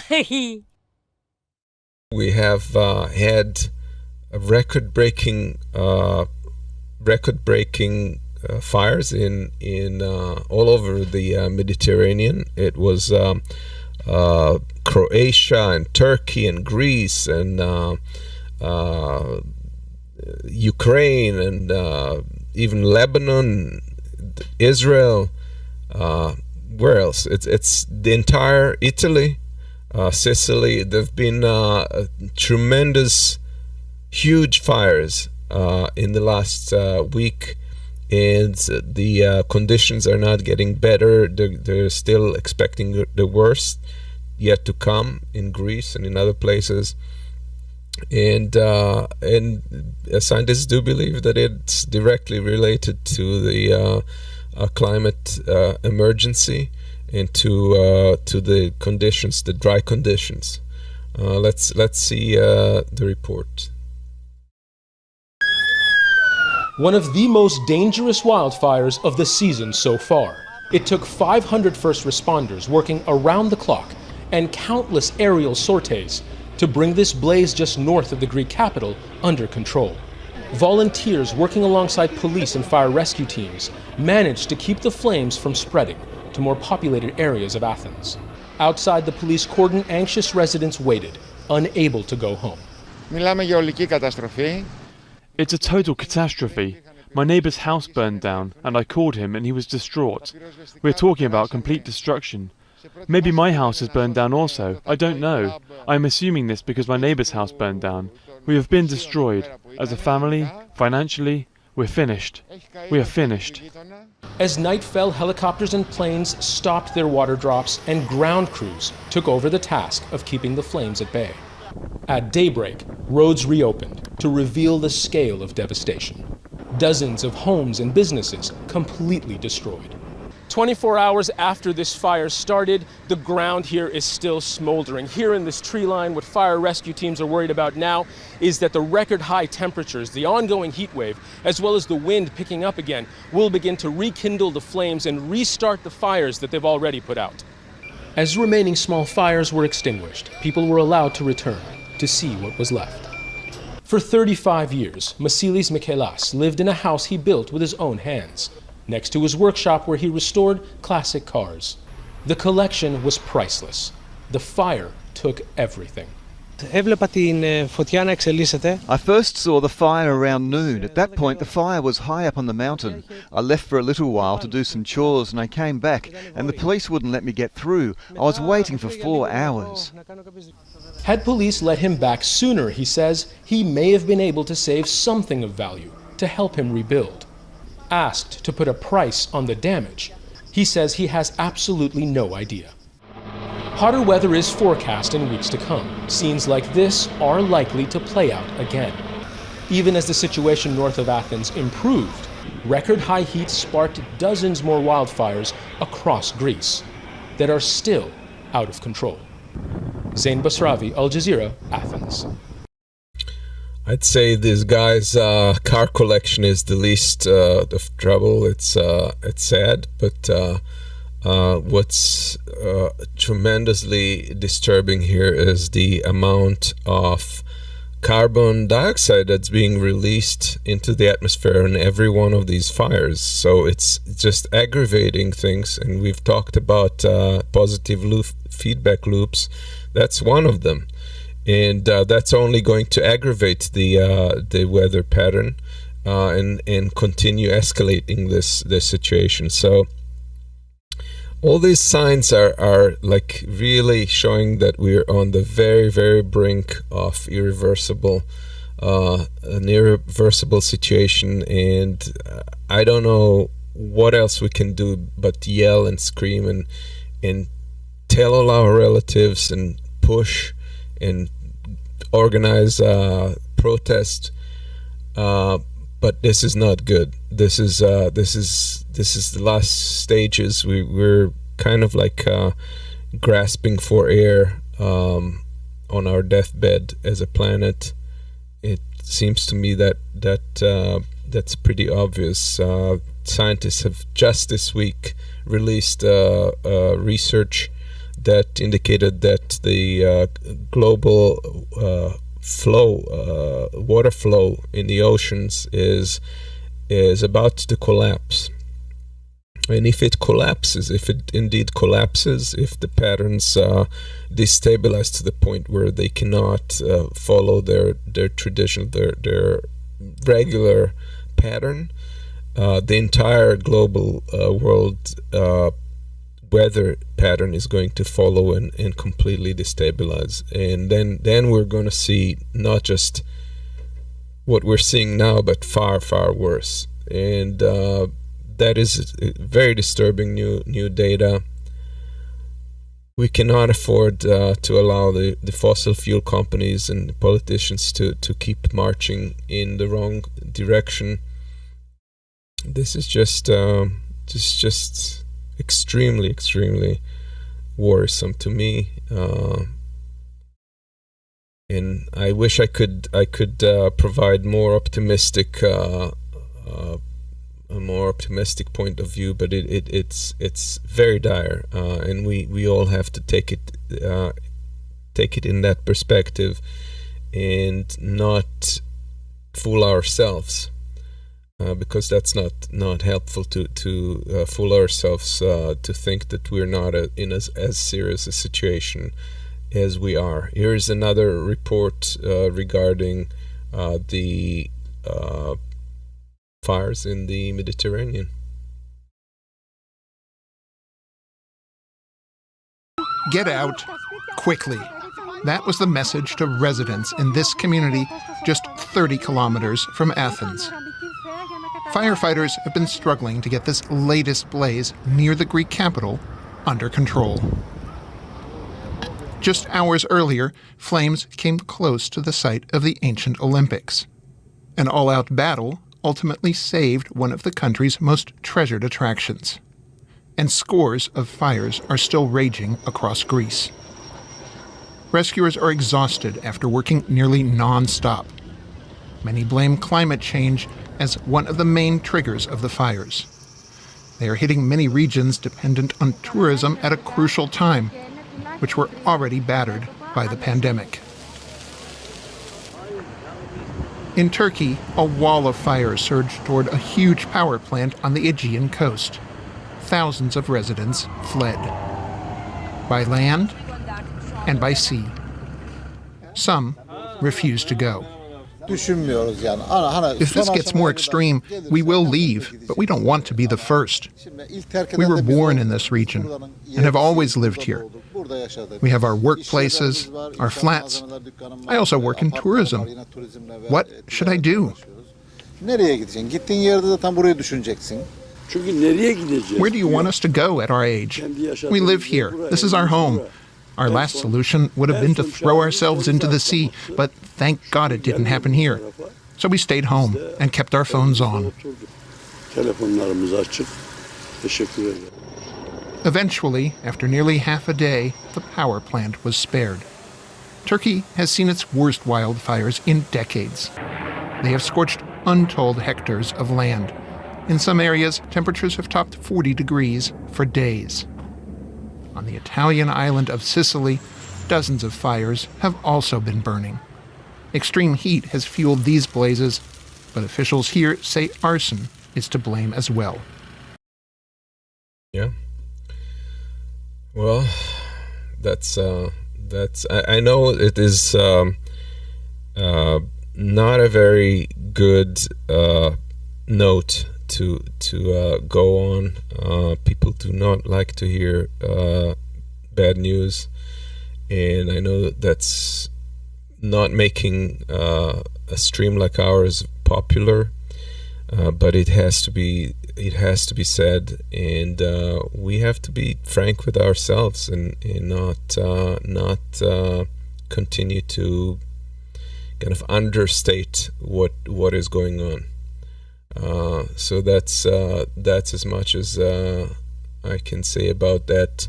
We have had a record-breaking fires in all over the Mediterranean. It was Croatia and Turkey and Greece and Ukraine and even Lebanon, Israel. Where else? It's the entire Italy, Sicily. There've been tremendous, huge fires in the last week, and the conditions are not getting better. They're still expecting the worst yet to come in Greece and in other places. And scientists do believe that it's directly related to the climate emergency and to the conditions, the dry conditions. Let's see the report. One of the most dangerous wildfires of the season so far. It took 500 first responders working around the clock and countless aerial sorties to bring this blaze just north of the Greek capital under control. Volunteers working alongside police and fire rescue teams managed to keep the flames from spreading to more populated areas of Athens. Outside the police cordon, anxious residents waited, unable to go home. It's a total catastrophe. My neighbour's house burned down, and I called him and he was distraught. We're talking about complete destruction. Maybe my house has burned down also. I don't know. I'm assuming this because my neighbour's house burned down. We have been destroyed. As a family, financially, we're finished. We are finished. As night fell, helicopters and planes stopped their water drops and ground crews took over the task of keeping the flames at bay. At daybreak, roads reopened to reveal the scale of devastation. Dozens of homes and businesses completely destroyed. 24 hours after this fire started, the ground here is still smoldering. Here in this tree line, what fire rescue teams are worried about now is that the record high temperatures, the ongoing heat wave, as well as the wind picking up again, will begin to rekindle the flames and restart the fires that they've already put out. As remaining small fires were extinguished, people were allowed to return to see what was left. For 35 years, Vasilis Michaelas lived in a house he built with his own hands, next to his workshop where he restored classic cars. The collection was priceless. The fire took everything. I first saw the fire around noon. At that point, the fire was high up on the mountain. I left for a little while to do some chores and I came back and the police wouldn't let me get through. I was waiting for 4 hours. Had police let him back sooner, he says, he may have been able to save something of value to help him rebuild. Asked to put a price on the damage, he says he has absolutely no idea. Hotter weather is forecast in weeks to come. Scenes like this are likely to play out again. Even as the situation north of Athens improved, record high heat sparked dozens more wildfires across Greece that are still out of control. Zain Basravi, Al Jazeera, Athens. I'd say this guy's car collection is the least of trouble. It's sad, but what's tremendously disturbing here is the amount of carbon dioxide that's being released into the atmosphere in every one of these fires. So it's just aggravating things, and we've talked about positive feedback loops. That's one of them. And that's only going to aggravate the weather pattern and continue escalating this situation. So all these signs are like really showing that we're on the very, very brink of an irreversible situation. And I don't know what else we can do but yell and scream and tell all our relatives and push and organize protest, but this is not good. This is the last stages. We're kind of like grasping for air on our deathbed as a planet. It seems to me that that's pretty obvious. Scientists have just this week released research that indicated that the global water flow in the oceans is about to collapse. And if it collapses, if it indeed collapses, if the patterns destabilize to the point where they cannot follow their traditional, their regular pattern, the entire global world weather pattern is going to follow and completely destabilize. And then we're going to see not just what we're seeing now, but far, far worse. And that is very disturbing new data. We cannot afford to allow the fossil fuel companies and politicians to keep marching in the wrong direction. This is just extremely, extremely worrisome to me. And I wish I could provide more optimistic a more optimistic point of view, but it's very dire, and we all have to take it in that perspective and not fool ourselves, because that's not helpful to fool ourselves to think that we're not in as serious a situation as we are. Here is another report regarding the fires in the Mediterranean. Get out quickly. That was the message to residents in this community just 30 kilometers from Athens. Firefighters have been struggling to get this latest blaze near the Greek capital under control. Just hours earlier, flames came close to the site of the ancient Olympics. An all-out battle ultimately saved one of the country's most treasured attractions. And scores of fires are still raging across Greece. Rescuers are exhausted after working nearly non-stop. Many blame climate change as one of the main triggers of the fires. They are hitting many regions dependent on tourism at a crucial time, which were already battered by the pandemic. In Turkey, a wall of fire surged toward a huge power plant on the Aegean coast. Thousands of residents fled. By land and by sea. Some refused to go. If this gets more extreme, we will leave, but we don't want to be the first. We were born in this region and have always lived here. We have our workplaces, our flats. I also work in tourism. What should I do? Where do you want us to go at our age? We live here. This is our home. Our last solution would have been to throw ourselves into the sea, but thank God it didn't happen here. So we stayed home and kept our phones on. Eventually, after nearly half a day, the power plant was spared. Turkey has seen its worst wildfires in decades. They have scorched untold hectares of land. In some areas, temperatures have topped 40 degrees for days. On the Italian island of Sicily, dozens of fires have also been burning. Extreme heat has fueled these blazes, but officials here say arson is to blame as well. Yeah. Well, that's I know it is not a very good note to go on. People do not like to hear bad news, and I know that's not making a stream like ours popular, but it has to be said, and we have to be frank with ourselves and not continue to kind of understate what is going on. So that's as much as I can say about that.